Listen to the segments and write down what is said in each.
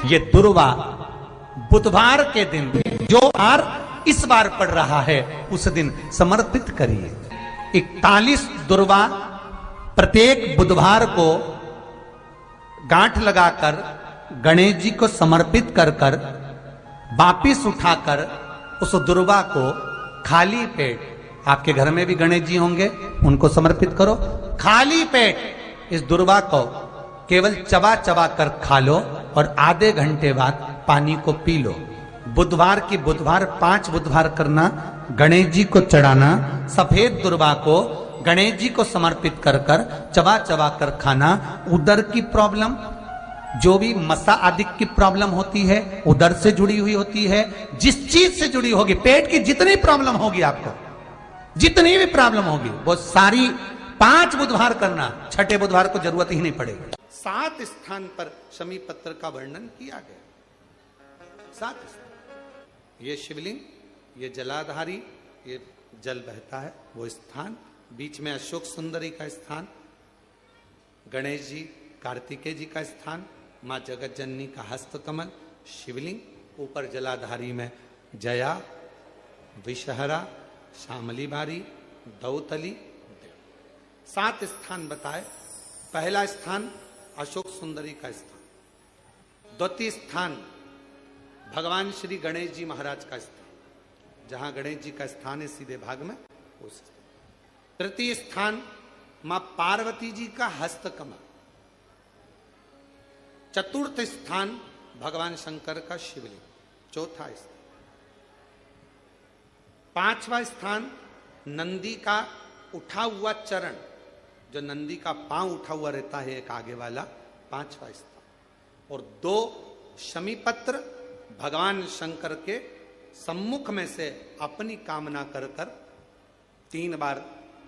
ये दुर्वा बुधवार के दिन जो बार इस बार पड़ रहा है उस दिन समर्पित करिए। 41 दुर्वा प्रत्येक बुधवार को गांठ लगाकर गणेश जी को समर्पित कर कर वापिस उठाकर उस दुर्वा को खाली पेट, आपके घर में भी गणेश जी होंगे उनको समर्पित करो, खाली पेट इस दुर्वा को केवल चबा चबा कर खा लो और आधे घंटे बाद पानी को पी लो। बुधवार की बुधवार 5 बुधवार करना, गणेश जी को चढ़ाना, सफेद दुर्वा को गणेश जी को समर्पित कर कर चबा चबा कर खाना। उदर की प्रॉब्लम, जो भी मसा आदि की प्रॉब्लम होती है उदर से जुड़ी हुई होती है, जिस चीज से जुड़ी होगी, पेट की जितनी प्रॉब्लम होगी, आपको जितनी भी प्रॉब्लम होगी वो सारी 5 बुधवार करना, छठे बुधवार को जरूरत ही नहीं पड़ेगी। 7 स्थान पर शमी पत्र का वर्णन किया गया। 7 स्थान, ये शिवलिंग, ये जलाधारी, ये जल बहता है वो स्थान, बीच में अशोक सुंदरी का स्थान, गणेश जी कार्तिकेय जी का स्थान, मां जगत जननी का हस्तकमल, शिवलिंग, ऊपर जलाधारी में जया, विषहरा, श्यामली बारी, दौतली, 7 स्थान बताए। पहला स्थान अशोक सुंदरी का स्थान, द्वितीय स्थान भगवान श्री गणेश जी महाराज का स्थान, जहां गणेश जी का स्थान है सीधे भाग में उस स्थान। तृतीय स्थान मां पार्वती जी का हस्तकमल। चतुर्थ स्थान भगवान शंकर का शिवलिंग। चौथा स्थान, 5वां स्थान नंदी का उठा हुआ चरण, जो नंदी का पांव उठा हुआ रहता है एक आगे वाला, 5वां स्थान। और 2 शमी पत्र भगवान शंकर के सम्मुख में से अपनी कामना कर कर 3 बार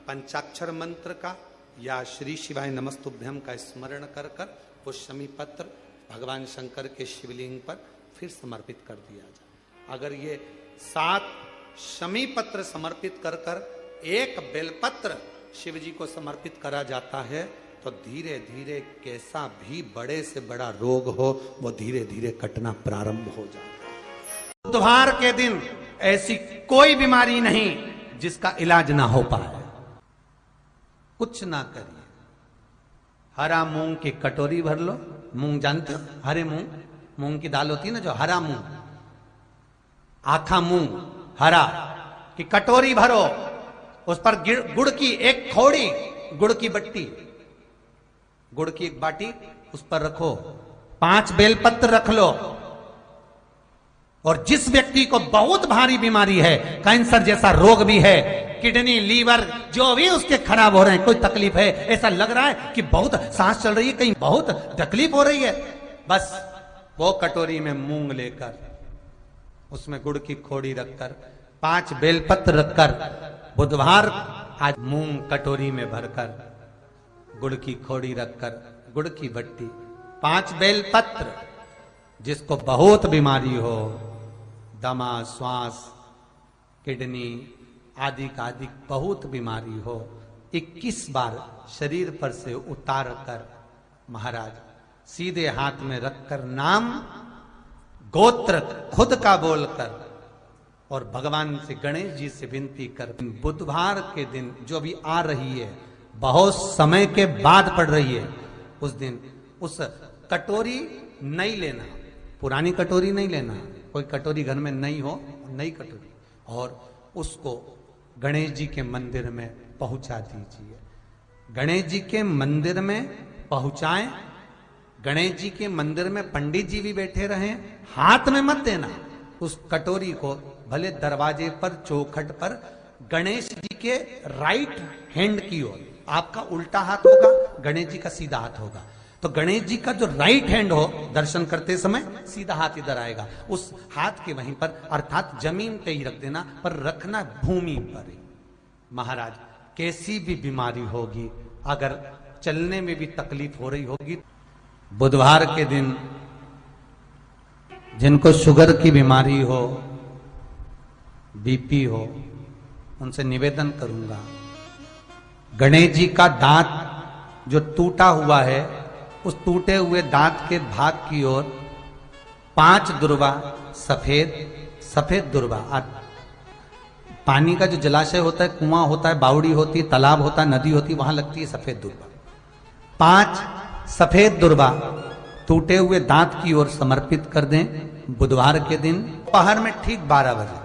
पंचाक्षर मंत्र का या श्री शिवाय नमस्तुभ्यं का स्मरण कर कर वो शमी पत्र भगवान शंकर के शिवलिंग पर फिर समर्पित कर दिया जाए। अगर ये 7 शमी पत्र समर्पित कर कर 1 बेलपत्र शिव जी को समर्पित करा जाता है तो धीरे धीरे कैसा भी बड़े से बड़ा रोग हो वो धीरे धीरे कटना प्रारंभ हो जाता है। बुधवार के दिन ऐसी कोई बीमारी नहीं जिसका इलाज ना हो पाए। कुछ ना करिए, हरा मूंग की कटोरी भर लो। मूंग जानते हो, हरे मूंग, मूंग की दाल होती है ना, जो हरा मूंग, आखा मूंग हरा की कटोरी भरो, उस पर गुड़ की 1 खोड़ी, गुड़ की बट्टी, गुड़ की 1 बाटी उस पर रखो, 5 बेलपत्र रख लो। और जिस व्यक्ति को बहुत भारी बीमारी है, कैंसर जैसा रोग भी है, किडनी, लीवर जो भी उसके खराब हो रहे हैं, कोई तकलीफ है, ऐसा लग रहा है कि बहुत सांस चल रही है, कहीं बहुत तकलीफ हो रही है, बस वो कटोरी में मूंग लेकर उसमें गुड़ की खोड़ी रखकर 5 बेलपत्र रखकर बुधवार आज मूंग कटोरी में भरकर गुड़ की खोड़ी रखकर गुड़ की बट्टी 5 बेलपत्र, जिसको बहुत बीमारी हो, दमा, श्वास, किडनी आदि का आदि बहुत बीमारी हो, 21 बार शरीर पर से उतार कर महाराज सीधे हाथ में रखकर नाम गोत्र खुद का बोलकर और भगवान से गणेश जी से विनती कर, बुधवार के दिन जो भी आ रही है, बहुत समय के बाद पड़ रही है, उस दिन उस कटोरी नहीं लेना, पुरानी कटोरी नहीं लेना, कोई कटोरी घर में नहीं हो, नई कटोरी, और उसको गणेश जी के मंदिर में पहुंचा दीजिए। गणेश जी के मंदिर में पहुंचाएं, गणेश जी के मंदिर में पंडित जी भी बैठे रहें, हाथ में मत देना उस कटोरी को, भले दरवाजे पर चौखट पर गणेश जी के राइट हैंड की ओर, आपका उल्टा हाथ होगा, गणेश जी का सीधा हाथ होगा, तो गणेश जी का जो राइट हैंड हो, दर्शन करते समय सीधा हाथ इधर आएगा, उस हाथ के वहीं पर, अर्थात जमीन पे ही रख देना, पर रखना भूमि पर ही। महाराज कैसी भी बीमारी होगी, अगर चलने में भी तकलीफ हो रही होगी, बुधवार के दिन जिनको शुगर की बीमारी हो, बीपी हो, उनसे निवेदन करूंगा, गणेश जी का दांत जो टूटा हुआ है, उस टूटे हुए दांत के भाग की ओर 5 दुर्वा सफेद दुर्वा। पानी का जो जलाशय होता है, कुआं होता है, बावड़ी होती है, तालाब होता है, नदी होती है, वहां लगती है सफेद दुर्वा। 5 सफेद दुर्वा टूटे हुए दांत की ओर समर्पित कर दें बुधवार के दिन दोपहर में ठीक 12 बजे।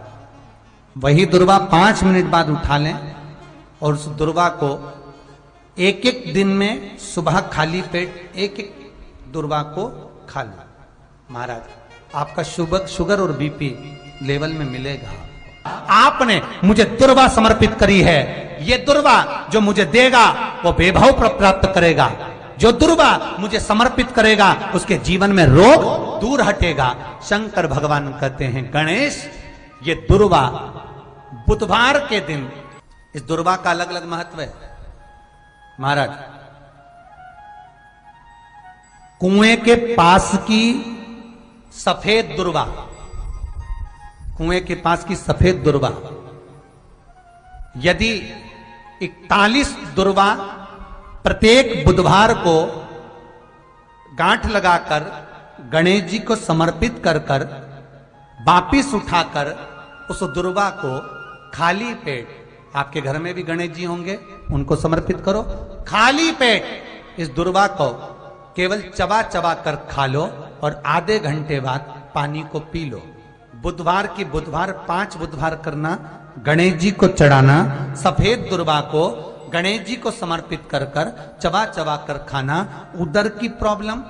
वही दुर्वा 5 मिनट बाद उठा लें और उस दुर्वा को एक एक दिन में सुबह खाली पेट एक एक दुर्वा को खा लें। महाराज, आपका शुगर और बीपी लेवल में मिलेगा। आपने मुझे दुर्वा समर्पित करी है, ये दुर्वा जो मुझे देगा वो वैभव प्राप्त करेगा। जो दुर्वा मुझे समर्पित करेगा उसके जीवन में रोग दूर हटेगा। शंकर भगवान कहते हैं, गणेश ये दुर्वा बुधवार के दिन, इस दुर्वा का अलग अलग महत्व है। महाराज, कुएं के पास की सफेद दुर्वा, कुएं के पास की सफेद दुर्वा, यदि 41 दुर्वा प्रत्येक बुधवार को गांठ लगाकर गणेश जी को समर्पित कर कर वापिस उठाकर उस दुर्वा को खाली पेट, आपके घर में भी गणेश जी होंगे, उनको समर्पित करो। खाली पेट इस दुर्वा को केवल चबा चबा कर खा लो और आधे घंटे बाद पानी को पी लो। बुधवार की बुधवार 5 बुधवार करना, गणेश जी को चढ़ाना, सफेद दुर्वा को गणेश जी को समर्पित कर कर चबा चबा कर खाना। उदर की प्रॉब्लम,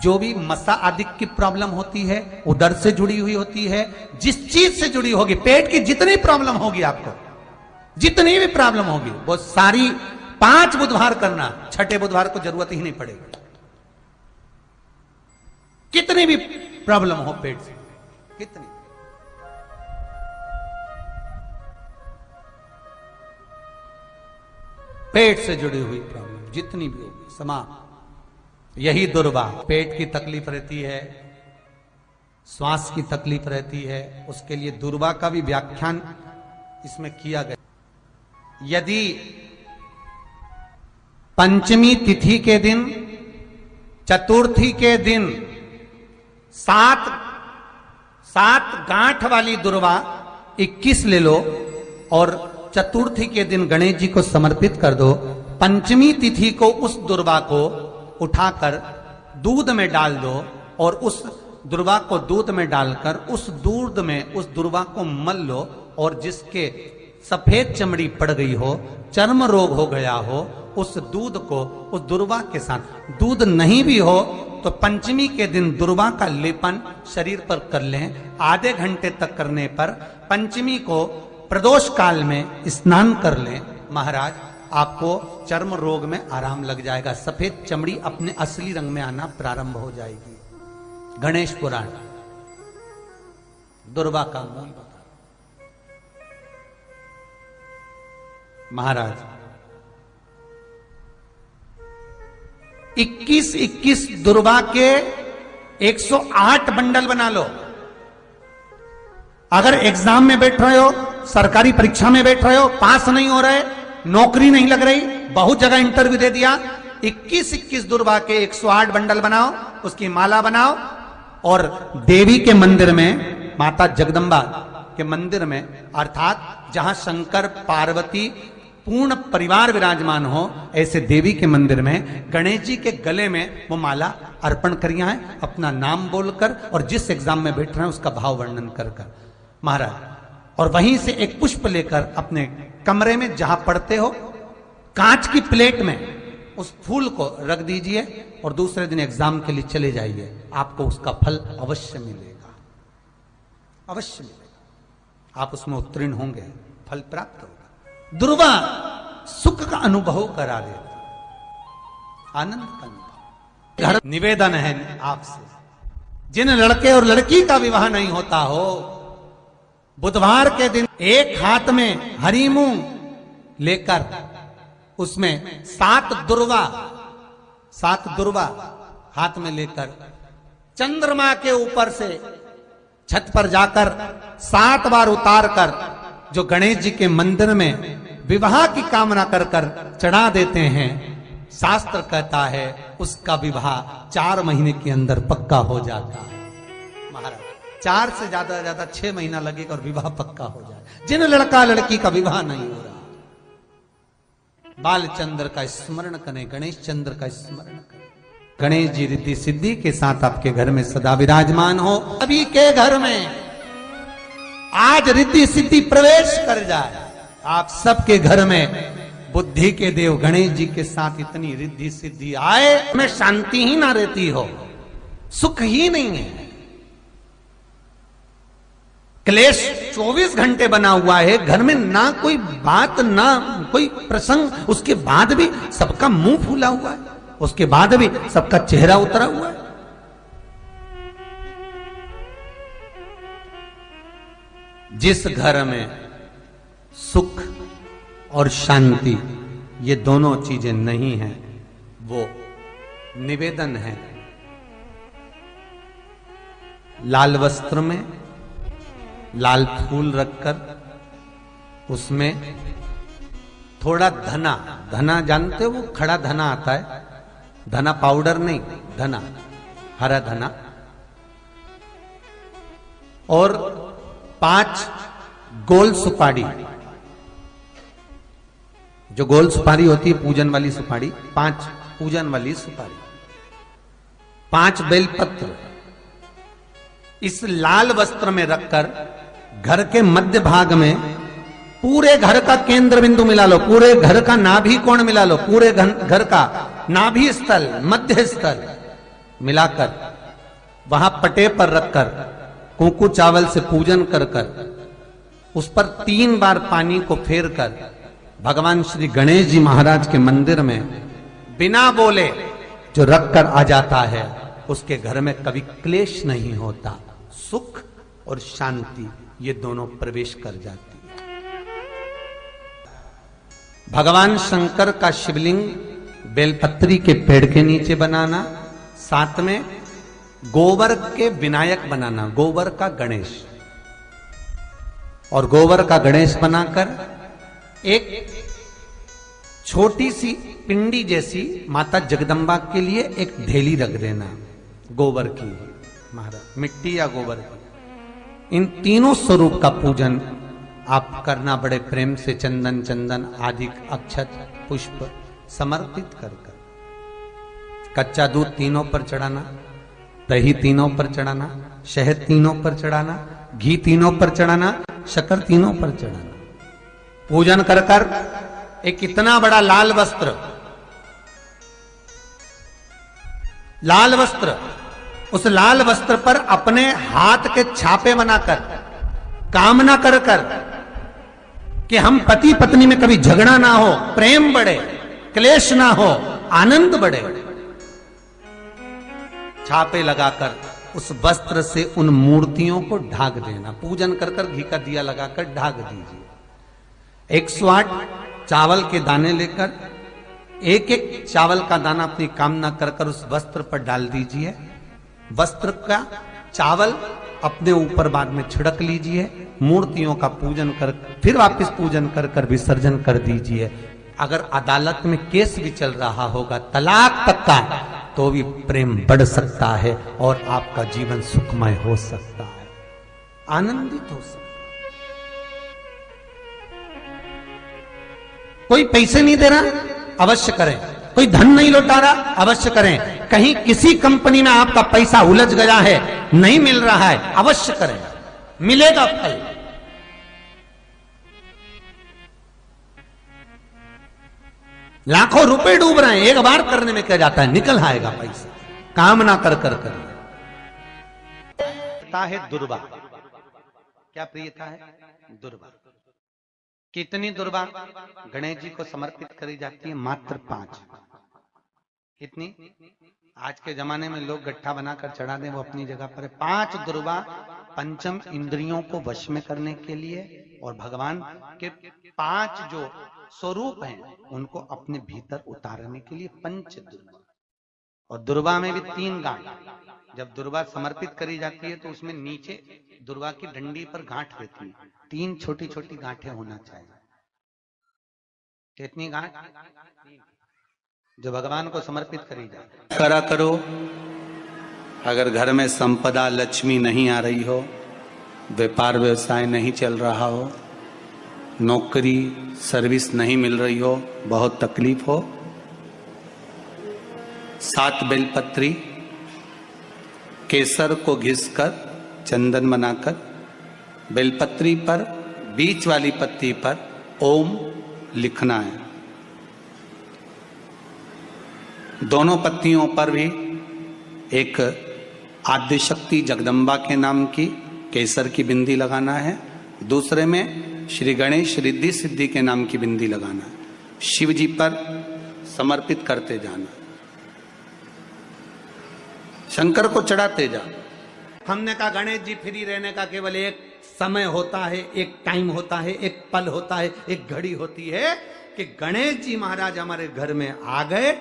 जो भी मसा आदि की प्रॉब्लम होती है, उदर से जुड़ी हुई होती है, जिस चीज से जुड़ी होगी, पेट की जितनी प्रॉब्लम होगी, आपको जितनी भी प्रॉब्लम होगी, वो सारी 5 बुधवार करना। 6ठे बुधवार को जरूरत ही नहीं पड़ेगी। कितनी भी प्रॉब्लम हो पेट से, कितनी, पेट से जुड़ी हुई प्रॉब्लम जितनी भी होगी समाप्त। यही दुर्वा, पेट की तकलीफ रहती है, श्वास की तकलीफ रहती है, उसके लिए दुर्वा का भी व्याख्यान इसमें किया गया। यदि पंचमी तिथि के दिन, चतुर्थी के दिन 7 गांठ वाली दुर्वा 21 ले लो और चतुर्थी के दिन गणेश जी को समर्पित कर दो। पंचमी तिथि को उस दुर्वा को उठाकर दूध में डाल दो और उस दुर्वा को दूध में डालकर उस दूध में उस दुर्वा को मल लो, और जिसके सफेद चमड़ी पड़ गई हो, चर्म रोग हो गया हो, उस दूध को उस दुर्वा के साथ, दूध नहीं भी हो तो पंचमी के दिन दुर्वा का लेपन शरीर पर कर लें। आधे घंटे तक करने पर पंचमी को प्रदोष काल में स्नान कर लें। महाराज, आपको चर्म रोग में आराम लग जाएगा, सफेद चमड़ी अपने असली रंग में आना प्रारंभ हो जाएगी। गणेश पुराण दुर्वा का मूल बता। महाराज, 21 दुर्वा के 108 बंडल बना लो। अगर एग्जाम में बैठ रहे हो, सरकारी परीक्षा में बैठ रहे हो, पास नहीं हो रहे, नौकरी नहीं लग रही, बहुत जगह इंटरव्यू दे दिया, 21 दुर्वा के 108 बंडल बनाओ, उसकी माला बनाओ और देवी के मंदिर में, माता जगदम्बा के मंदिर में, अर्थात जहां शंकर पार्वती पूर्ण परिवार विराजमान हो, ऐसे देवी के मंदिर में गणेश जी के गले में वो माला अर्पण करिया है, अपना नाम बोलकर और जिस एग्जाम में बैठ रहे हैं उसका भाव वर्णन कर कर। महाराज, और वहीं से एक पुष्प लेकर अपने कमरे में जहां पढ़ते हो, कांच की प्लेट में उस फूल को रख दीजिए और दूसरे दिन एग्जाम के लिए चले जाइए। आपको उसका फल अवश्य मिलेगा, अवश्य मिलेगा। आप उसमें उत्तीर्ण होंगे, फल प्राप्त होगा। दुर्वा सुख का अनुभव करा देता, आनंद का अनुभव। घर निवेदन है आपसे, जिन लड़के और लड़की का विवाह नहीं होता हो, बुधवार के दिन एक हाथ में हरी मूंग लेकर उसमें 7 दुर्वा हाथ में लेकर चंद्रमा के ऊपर से छत पर जाकर 7 बार उतार कर जो गणेश जी के मंदिर में विवाह की कामना कर कर चढ़ा देते हैं, शास्त्र कहता है उसका विवाह 4 महीने के अंदर पक्का हो जाता है। महाराज 4 से ज्यादा 6 महीना लगेगा और विवाह पक्का हो जाए। जिन लड़का लड़की का विवाह नहीं हो रहा, बालचंद्र का स्मरण करें, गणेश चंद्र का स्मरण करें। गणेश जी रिद्धि सिद्धि के साथ आपके घर में सदा विराजमान हो। सभी के घर में आज रिद्धि सिद्धि प्रवेश कर जाए। आप सबके घर में बुद्धि के देव गणेश जी के साथ इतनी रिद्धि सिद्धि आए, में शांति ही ना रहती हो, सुख ही नहीं है। क्लेश 24 घंटे बना हुआ है घर में, ना कोई बात ना कोई प्रसंग, उसके बाद भी सबका मुंह फूला हुआ है, उसके बाद भी सबका चेहरा उतरा हुआ है। जिस घर में सुख और शांति ये दोनों चीजें नहीं हैं, वो निवेदन है लाल वस्त्र में लाल फूल रखकर उसमें थोड़ा धना, धना जानते हो, वो खड़ा धना आता है, धना पाउडर नहीं, धना, हरा धना, और 5 गोल सुपारी, जो गोल सुपारी होती है पूजन वाली सुपारी, 5 पूजन वाली सुपारी, 5 बेलपत्र इस लाल वस्त्र में रखकर घर के मध्य भाग में पूरे घर का केंद्र बिंदु मिला लो, पूरे घर का नाभि कोण मिला लो, पूरे घर का नाभि स्थल, मध्य स्थल मिलाकर वहां पटे पर रखकर कुंकू चावल से पूजन कर उस पर 3 बार पानी को फेर कर भगवान श्री गणेश जी महाराज के मंदिर में बिना बोले जो रखकर आ जाता है, उसके घर में कभी क्लेश नहीं होता, सुख और शांति ये दोनों प्रवेश कर जाती है। भगवान शंकर का शिवलिंग बेलपत्री के पेड़ के नीचे बनाना, साथ में गोबर के विनायक बनाना, गोबर का गणेश, और गोबर का गणेश बनाकर एक छोटी सी पिंडी जैसी माता जगदम्बा के लिए एक ढेली रख देना, गोबर की, महाराज मिट्टी या गोबर की। इन तीनों स्वरूप का पूजन आप करना बड़े प्रेम से, चंदन चंदन आदि अक्षत पुष्प समर्पित कर कच्चा दूध तीनों पर चढ़ाना, दही तीनों पर चढ़ाना, शहद तीनों पर चढ़ाना, घी तीनों पर चढ़ाना, शक्कर तीनों पर चढ़ाना। पूजन कर कर एक इतना बड़ा लाल वस्त्र, लाल वस्त्र, उस लाल वस्त्र पर अपने हाथ के छापे बनाकर कामना कर कर कि हम पति पत्नी में कभी झगड़ा ना हो, प्रेम बढ़े, क्लेश ना हो, आनंद बढ़े, छापे लगाकर उस वस्त्र से उन मूर्तियों को ढाक देना। पूजन कर कर घी का दिया लगाकर ढाक दीजिए। 108 चावल के दाने लेकर एक एक चावल का दाना अपनी कामना कर कर उस वस्त्र पर डाल दीजिए। वस्त्र का चावल अपने ऊपर बाद में छिड़क लीजिए, मूर्तियों का पूजन कर फिर वापस पूजन कर कर विसर्जन कर दीजिए। अगर अदालत में केस भी चल रहा होगा तलाक तक का, तो भी प्रेम बढ़ सकता है और आपका जीवन सुखमय हो सकता है, आनंदित हो सकता है। कोई पैसे नहीं दे रहा, अवश्य करें। कोई धन नहीं लौटा रहा, अवश्य करें। कहीं किसी कंपनी में आपका पैसा उलझ गया है, नहीं मिल रहा है, अवश्य करें, मिलेगा फल। लाखों रुपए डूब रहे हैं, एक बार करने में क्या जाता है, निकल आएगा पैसा, कामना कर कर कर। प्रियता है दुर्वा, क्या प्रियता है? दुर्वा। कितनी दुर्वा गणेश जी को समर्पित करी जाती है? मात्र 5। कितनी? आज के जमाने में लोग गट्ठा बनाकर चढ़ा दें, वो अपनी जगह पर है। 5 दुर्वा पंचम इंद्रियों को वश में करने के लिए और भगवान के 5 जो स्वरूप हैं उनको अपने भीतर उतारने के लिए 5 दुर्वा। और दुर्वा में भी 3 गांठ। जब दुर्वा समर्पित करी जाती है तो उसमें नीचे दुर्वा की डंडी पर गांठ रहती है, 3 छोटी छोटी गांठें होना चाहिए। कितनी गांठ? जो भगवान को समर्पित करी जाए। करा करो अगर घर में संपदा लक्ष्मी नहीं आ रही हो, व्यापार व्यवसाय नहीं चल रहा हो, नौकरी सर्विस नहीं मिल रही हो, बहुत तकलीफ हो, 7 बेलपत्री केसर को घिसकर चंदन बनाकर बेलपत्री पर बीच वाली पत्ती पर ओम लिखना है। दोनों पत्तियों पर भी एक आद्यशक्ति जगदम्बा के नाम की केसर की बिंदी लगाना है, दूसरे में श्री गणेश रिद्धि सिद्धि के नाम की बिंदी लगाना है। शिव जी पर समर्पित करते जाना, शंकर को चढ़ाते जा। हमने कहा गणेश जी फ्री रहने का केवल एक समय होता है, एक टाइम होता है, एक पल होता है, एक घड़ी होती है कि गणेश जी महाराज हमारे घर में आ गए।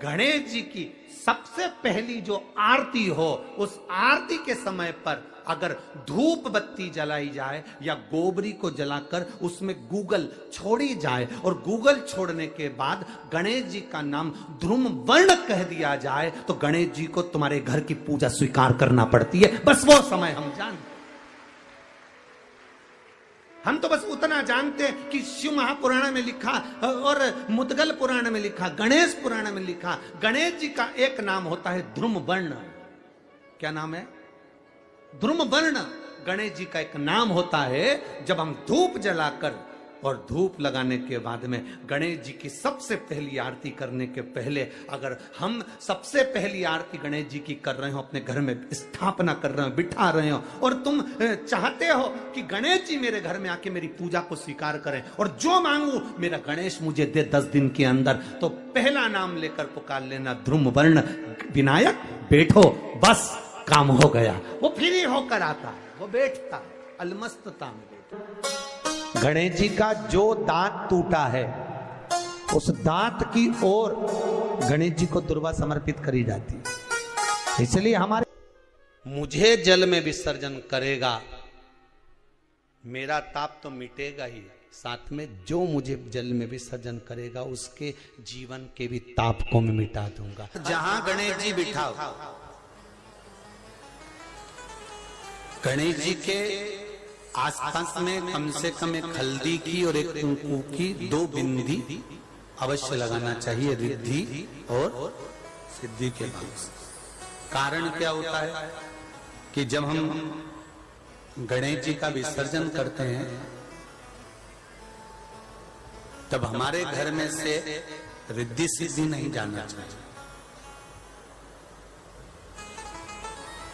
गणेश जी की सबसे पहली जो आरती हो, उस आरती के समय पर अगर धूप बत्ती जलाई जाए या गोबरी को जलाकर उसमें गूगल छोड़ी जाए और गूगल छोड़ने के बाद गणेश जी का नाम ध्रुम वर्ण कह दिया जाए तो गणेश जी को तुम्हारे घर की पूजा स्वीकार करना पड़ती है। बस वो समय हम जानते, हम तो बस उतना जानते हैं कि शिव महापुराण में लिखा और मुद्गल पुराण में लिखा, गणेश पुराण में लिखा, गणेश जी का एक नाम होता है ध्रुम वर्ण। क्या नाम है? ध्रुम वर्ण गणेश जी का एक नाम होता है। जब हम धूप जलाकर और धूप लगाने के बाद में गणेश जी की सबसे पहली आरती करने के पहले अगर हम सबसे पहली आरती गणेश जी की कर रहे हो, अपने घर में स्थापना कर रहे हो, बिठा रहे हो और तुम चाहते हो कि गणेश जी मेरे घर में आके मेरी पूजा को स्वीकार करें और जो मांगू मेरा गणेश मुझे दे 10 दिन के अंदर, तो पहला नाम लेकर पुकार लेना ध्रुम वर्ण विनायक, बैठो, बस काम हो गया। वो फ्री होकर आता है, वो बैठता है, अलमस्तता में बैठता। गणेश जी का जो दांत टूटा है उस दांत की ओर गणेश जी को दुर्वा समर्पित करी जाती है। इसलिए हमारे मुझे जल में विसर्जन करेगा, मेरा ताप तो मिटेगा ही, साथ में जो मुझे जल में विसर्जन करेगा उसके जीवन के भी ताप को मैं मिटा दूंगा। जहां गणेश जी बिठाओ, गणेश जी के आसपास में कम से कम एक हल्दी की और एक कुंकू की 2 बिंदी अवश्य लगाना चाहिए, रिद्धि और सिद्धि के भाव। कारण क्या होता है कि जब हम गणेश जी का विसर्जन करते हैं तब हमारे घर में से रिद्धि सिद्धि नहीं जाना चाहिए।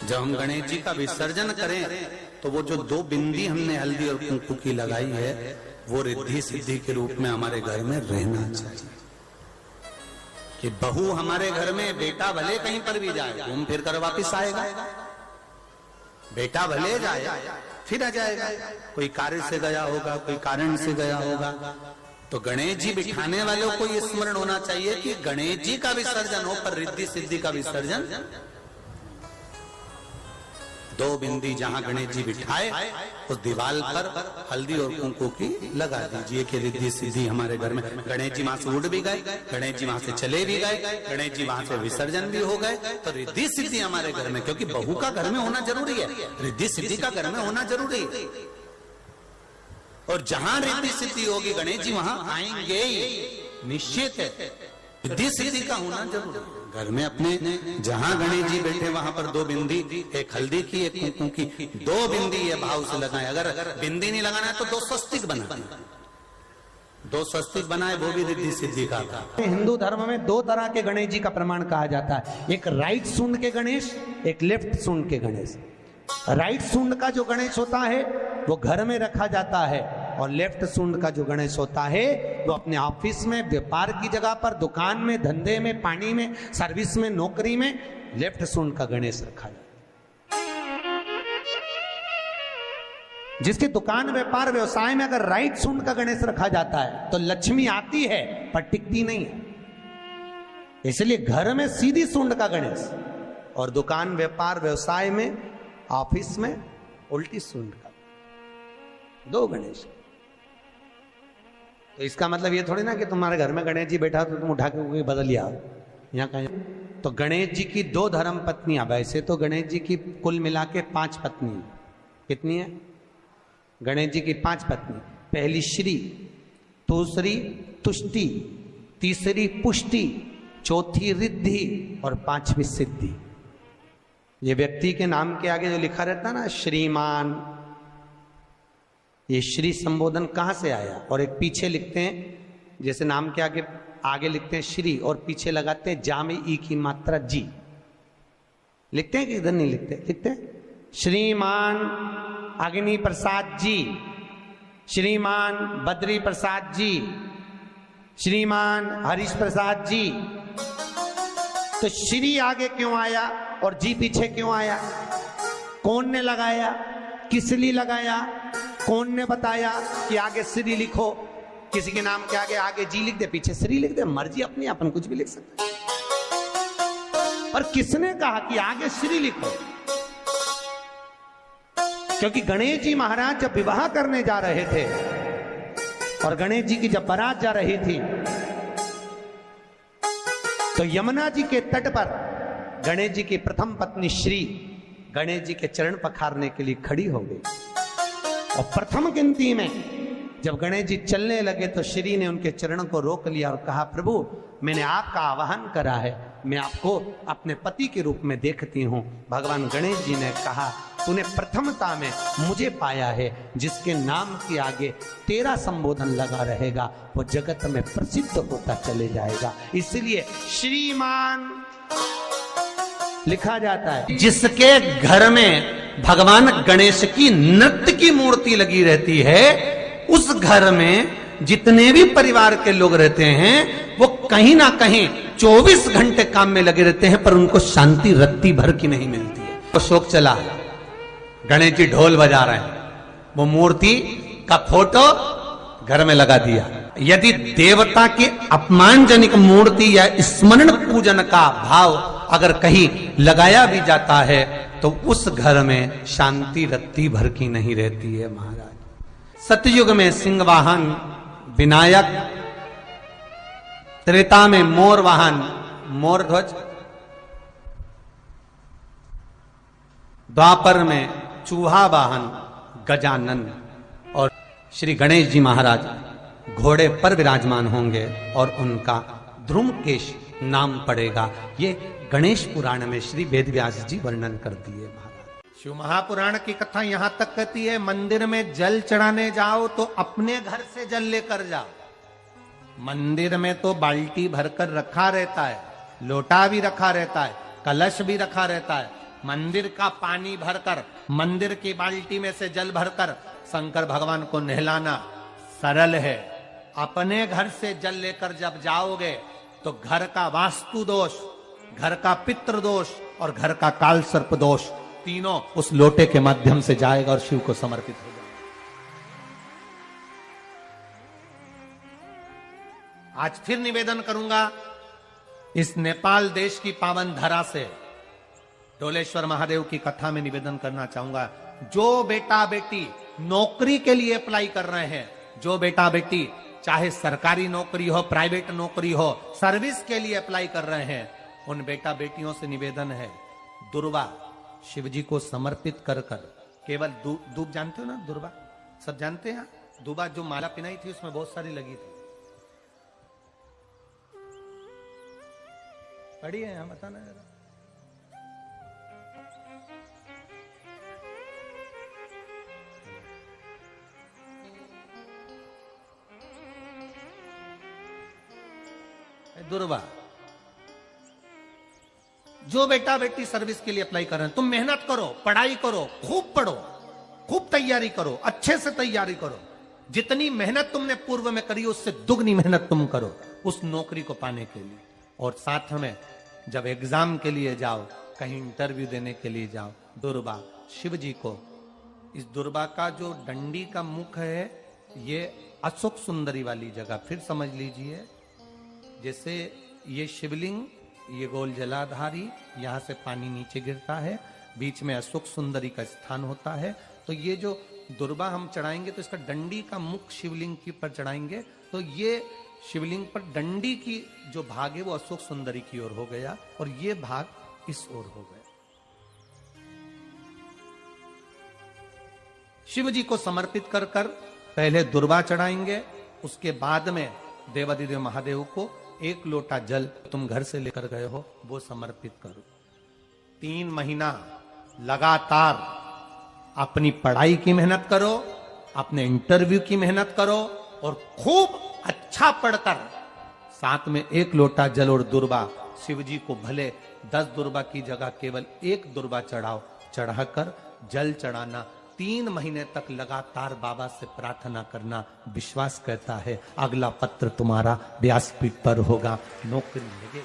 जब हम गणेश जी का विसर्जन करें तो वो जो 2 बिंदी हमने हल्दी और कुंकू की लगाई है वो रिद्धि सिद्धि के रूप में हमारे घर में रहना चाहिए। कि बहू हमारे घर में, बेटा भले कहीं पर भी जाए घूम फिर कर वापिस आएगा, बेटा भले जाए फिर आ जाएगा, कोई कार्य से गया होगा, कोई कारण से गया होगा। तो गणेश जी बिठाने वालों को ये स्मरण होना चाहिए कि गणेश जी का विसर्जन हो पर रिद्धि सिद्धि का विसर्जन। 2 बिंदी जहां गणेश जी बिठाए उस दीवार पर हल्दी और कुंकू की लगा दीजिए कि रिद्धि सिद्धि हमारे घर में। गणेश जी वहां से उड़ भी गए, गणेश जी वहां से चले भी गए, गणेश जी वहां से विसर्जन भी हो गए, तो रिद्धि सिद्धि हमारे घर में, क्योंकि बहू का घर में होना जरूरी है, रिद्धि सिद्धि का घर में होना जरूरी है। और जहां रिद्धि सिद्धि होगी गणेश जी वहां आएंगे ही, निश्चित है। रिद्धि सिद्धि का होना जरूरी है। घर में अपने जहां गणेश जी बैठे वहां पर 2 बिंदी, एक हल्दी की एक कुंकू की, 2 बिंदी ये भाव से लगाए। अगर बिंदी नहीं लगाना है तो 2 स्वस्तिक बनाए, 2 स्वस्तिक बनाए, वो भी रिद्धि सिद्धि का। हिंदू धर्म में 2 तरह के गणेश जी का प्रमाण कहा जाता है, एक राइट सूंड के गणेश, एक लेफ्ट सूंड के गणेश। राइट सूंड का जो गणेश होता है वो घर में रखा जाता है और लेफ्ट सूंड का जो गणेश होता है वो अपने ऑफिस में, व्यापार की जगह पर, दुकान में, धंधे में, पानी में, सर्विस में, नौकरी में लेफ्ट सूंड का गणेश रखा जाता है। जिसकी दुकान, व्यापार, व्यवसाय में अगर राइट सूंड का गणेश रखा जाता है तो लक्ष्मी आती है पर टिकती नहीं है। इसलिए घर में सीधी सूंड का गणेश और दुकान, व्यापार, व्यवसाय में, ऑफिस में उल्टी सूंड का, 2 गणेश। तो इसका मतलब ये थोड़ी ना कि तुम्हारे घर में गणेश जी बैठा तो तुम उठा के बदल लिया, यहाँ कहीं तो गणेश जी की 2 धर्म पत्नियां, वैसे तो गणेश जी की कुल मिला के 5 पत्नी, कितनी है? गणेश जी की 5 पत्नी। पहली श्री, दूसरी तुष्टि, तीसरी पुष्टि, चौथी रिद्धि और 5वीं सिद्धि। ये व्यक्ति के नाम के आगे जो लिखा रहता है ना श्रीमान, ये श्री संबोधन कहां से आया? और एक पीछे लिखते हैं, जैसे नाम के आगे लिखते हैं श्री और पीछे लगाते हैं जा में ई की मात्रा जी, लिखते हैं कि इधर नहीं लिखते? लिखते हैं श्रीमान अग्नि प्रसाद जी, श्रीमान बद्री प्रसाद जी, श्रीमान हरीश प्रसाद जी। तो श्री आगे क्यों आया और जी पीछे क्यों आया? कौन ने लगाया? किस लिए लगाया? कौन ने बताया कि आगे श्री लिखो? किसी के नाम के आगे जी लिख दे, पीछे श्री लिख दे, मर्जी अपनी, अपन कुछ भी लिख सकते। और किसने कहा कि आगे श्री लिखो? क्योंकि गणेश जी महाराज जब विवाह करने जा रहे थे और गणेश जी की जब बारात जा रही थी तो यमुना जी के तट पर गणेश जी की प्रथम पत्नी श्री गणेश जी के चरण पखारने के लिए खड़ी हो गई। और प्रथम गिनती में जब गणेश जी चलने लगे तो श्री ने उनके चरणों को रोक लिया और कहा, प्रभु मैंने आपका आवाहन करा है, मैं आपको अपने पति के रूप में देखती हूँ। भगवान गणेश जी ने कहा, तूने प्रथमता में मुझे पाया है, जिसके नाम के आगे तेरा संबोधन लगा रहेगा वो जगत में प्रसिद्ध होता चले जाएगा। इसलिए श्रीमान लिखा जाता है। जिसके घर में भगवान गणेश की नृत्य की मूर्ति लगी रहती है, उस घर में जितने भी परिवार के लोग रहते हैं वो कहीं ना कहीं 24 घंटे काम में लगे रहते हैं, पर उनको शांति रत्ती भर की नहीं मिलती है। तो शोक चला, गणेश जी ढोल बजा रहे हैं, वो मूर्ति का फोटो घर में लगा दिया। यदि देवता की अपमानजनक मूर्ति या स्मरण पूजन का भाव अगर कहीं लगाया भी जाता है तो उस घर में शांति रत्ती भर की नहीं रहती है महाराज। सतयुग में सिंह वाहन विनायक, त्रेता में मोर वाहन मोर ध्वज, द्वापर में चूहा वाहन गजानन, और श्री गणेश जी महाराज घोड़े पर विराजमान होंगे और उनका ध्रुमकेश नाम पड़ेगा। ये गणेश पुराण में श्री वेदव्यास जी वर्णन कर दिए महाराज। शिव महापुराण की कथा यहां तक कहती है, मंदिर में जल चढ़ाने जाओ तो अपने घर से जल लेकर जाओ। मंदिर में तो बाल्टी भरकर रखा रहता है, लोटा भी रखा रहता है, कलश भी रखा रहता है। मंदिर का पानी भरकर, मंदिर की बाल्टी में से जल भरकर शंकर भगवान को नहलाना सरल है। अपने घर से जल लेकर जब जाओगे तो घर का वास्तु दोष, घर का पितृ दोष और घर का काल सर्प दोष तीनों उस लोटे के माध्यम से जाएगा और शिव को समर्पित हो जाएगा। आज फिर निवेदन करूंगा, इस नेपाल देश की पावन धरा से डोलेश्वर महादेव की कथा में निवेदन करना चाहूंगा। जो बेटा बेटी नौकरी के लिए अप्लाई कर रहे हैं, जो बेटा बेटी चाहे सरकारी नौकरी हो, प्राइवेट नौकरी हो, सर्विस के लिए अप्लाई कर रहे हैं, उन बेटा बेटियों से निवेदन है, दुर्वा शिव जी को समर्पित कर कर केवल दूब जानते हो ना, दुर्वा सब जानते हैं। दुर्वा जो माला पिनाई थी उसमें बहुत सारी लगी थी, पढ़ी है यहाँ, बताना जरा। दुर्वा, जो बेटा बेटी सर्विस के लिए अप्लाई कर रहे हैं, तुम मेहनत करो, पढ़ाई करो, खूब पढ़ो, खूब तैयारी करो, अच्छे से तैयारी करो। जितनी मेहनत तुमने पूर्व में करी उससे दुगनी मेहनत तुम करो उस नौकरी को पाने के लिए। और साथ में जब एग्जाम के लिए जाओ, कहीं इंटरव्यू देने के लिए जाओ, दुर्वा शिव जी को, इस दुर्वा का जो डंडी का मुख है ये अशोक सुंदरी वाली जगह, फिर समझ लीजिए जैसे ये शिवलिंग, ये गोल जलाधारी, यहां से पानी नीचे गिरता है, बीच में अशोक सुंदरी का स्थान होता है। तो ये जो दुर्वा हम चढ़ाएंगे तो इसका डंडी का मुख शिवलिंग के ऊपर चढ़ाएंगे तो ये शिवलिंग पर डंडी की जो भाग है वो अशोक सुंदरी की ओर हो गया और ये भाग इस ओर हो गया। शिव जी को समर्पित कर कर पहले दुर्वा चढ़ाएंगे, उसके बाद में देवादिदेव महादेव को एक लोटा जल तुम घर से लेकर गए हो वो समर्पित करो। 3 महीना लगातार अपनी पढ़ाई की मेहनत करो, अपने इंटरव्यू की मेहनत करो और खूब अच्छा पढ़कर साथ में 1 लोटा जल और दुर्वा, शिव जी को भले 10 दुर्वा की जगह केवल 1 दुर्वा चढ़ाओ, चढ़ाकर जल चढ़ाना, 3 महीने तक लगातार बाबा से प्रार्थना करना। विश्वास कहता है अगला पत्र तुम्हारा व्यासपीठ पर होगा, नौकरी मिलेगी,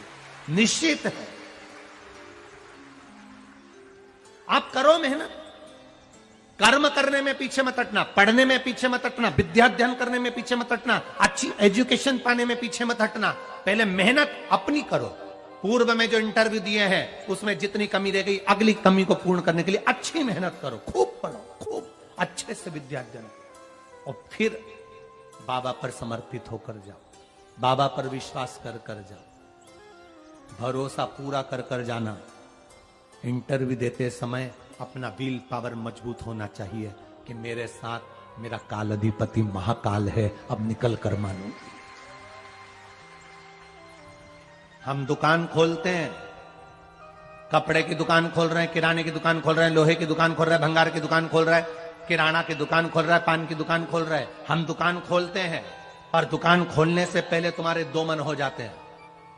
निश्चित है। आप करो मेहनत, कर्म करने में पीछे मत हटना, पढ़ने में पीछे मत हटना, विद्या अध्ययन करने में पीछे मत हटना, अच्छी एजुकेशन पाने में पीछे मत हटना। पहले मेहनत अपनी करो। पूर्व में जो इंटरव्यू दिए हैं उसमें जितनी कमी रह गई, अगली कमी को पूर्ण करने के लिए अच्छी मेहनत करो, खूब पढ़ो, खूब अच्छे से विद्या अध्ययन करो और फिर बाबा पर समर्पित होकर जाओ, बाबा पर विश्वास कर कर जाओ, भरोसा पूरा कर कर जाना। इंटरव्यू देते समय अपना विल पावर मजबूत होना चाहिए कि मेरे साथ मेरा काल अधिपति महाकाल है, अब निकल कर मानो। हम दुकान खोलते हैं, कपड़े की दुकान खोल रहे हैं, किराने की दुकान खोल रहे हैं, लोहे की दुकान खोल रहे हैं, भंगार की दुकान खोल रहे हैं, किराना की दुकान खोल रहा है, पान की दुकान खोल रहा है। हम दुकान खोलते हैं और दुकान खोलने से पहले तुम्हारे 2 मन हो जाते हैं,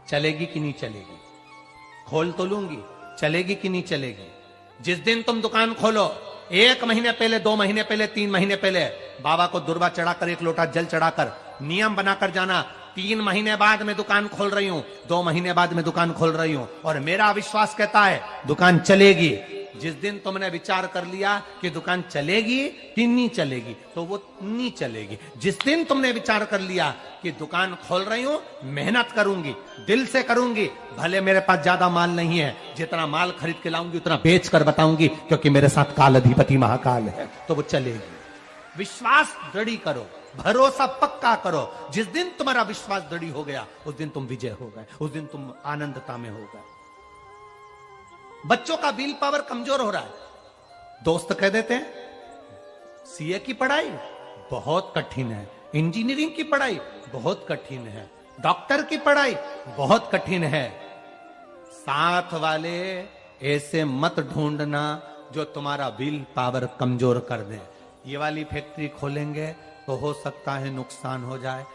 चलेगी कि नहीं चलेगी, खोल तो लूंगी, चलेगी कि नहीं चलेगी। जिस दिन तुम दुकान खोलो 1 महीने पहले, 2 महीने पहले, 3 महीने पहले बाबा को दुर्वा चढ़ाकर 1 लोटा जल चढ़ाकर नियम बनाकर जाना, 3 महीने बाद मैं दुकान खोल रही हूं, 2 महीने बाद मैं दुकान खोल रही हूं और मेरा विश्वास कहता है दुकान चलेगी। जिस दिन तुमने विचार कर लिया कि दुकान चलेगी कि नहीं चलेगी तो वो नहीं चलेगी। जिस दिन तुमने विचार कर लिया कि दुकान खोल रही हूं, मेहनत करूंगी, दिल से करूंगी, भले मेरे पास ज्यादा माल नहीं है, जितना माल खरीद के लाऊंगी उतना बेच कर बताऊंगी क्योंकि मेरे साथ काल अधिपति महाकाल है, तो वो चलेगी। विश्वास दृढ़ करो, भरोसा पक्का करो। जिस दिन तुम्हारा विश्वास दृढ़ हो गया उस दिन तुम विजय हो गए, उस दिन तुम आनंदता में हो गए। बच्चों का विल पावर कमजोर हो रहा है, दोस्त कह देते हैं सीए की पढ़ाई बहुत कठिन है, इंजीनियरिंग की पढ़ाई बहुत कठिन है, डॉक्टर की पढ़ाई बहुत कठिन है। साथ वाले ऐसे मत ढूंढना जो तुम्हारा विल पावर कमजोर कर दे। ये वाली फैक्ट्री खोलेंगे तो हो सकता है नुकसान हो जाए।